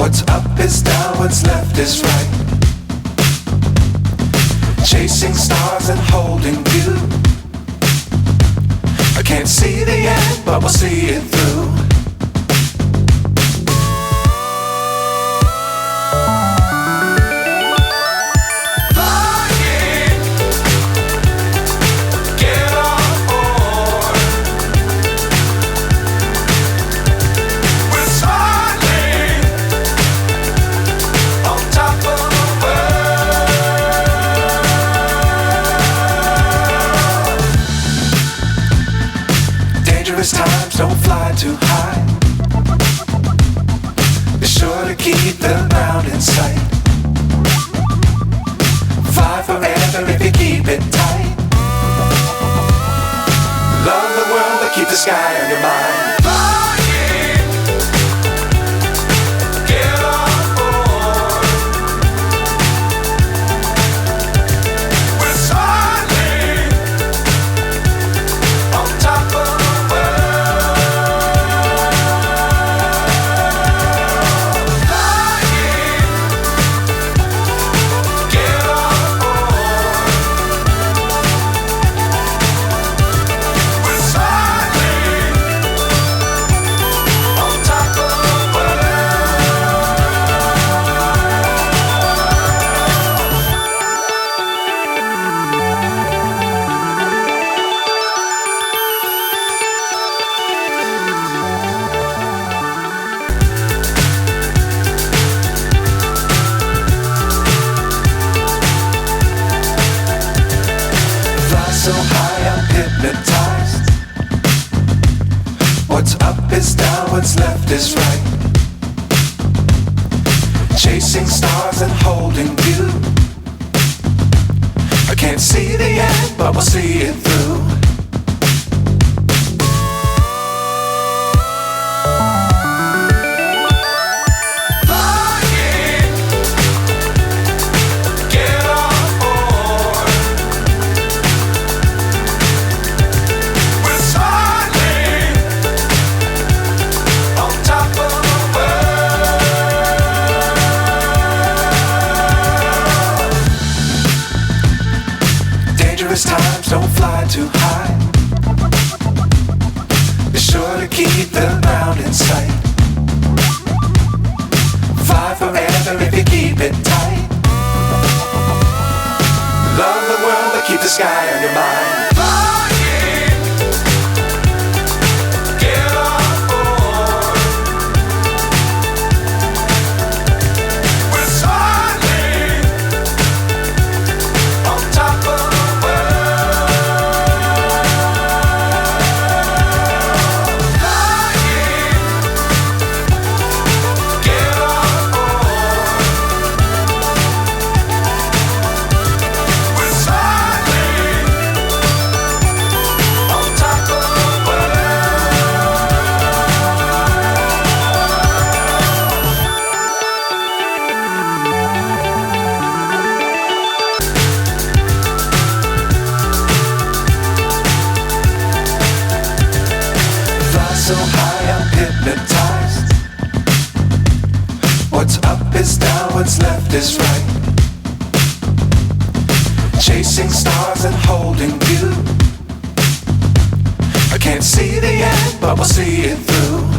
What's up is down, what's left is right. Chasing stars and holding you. I can't see the end, but we'll see it through. Times don't fly too high. Be sure to keep the ground in sight. Fly forever if you keep it tight. Love the world but keep the sky on your mind. So high I'm hypnotized. What's up is down, what's left is right. Chasing stars and holding you. I can't see the end, but we'll see it through. Times don't fly too high. Be sure to keep the ground in sight. Fly forever if you keep it tight. Love the world but keep the sky on your mind. So high I'm hypnotized. What's up is down, what's left is right. Chasing stars and holding you. I can't see the end, but we'll see it through.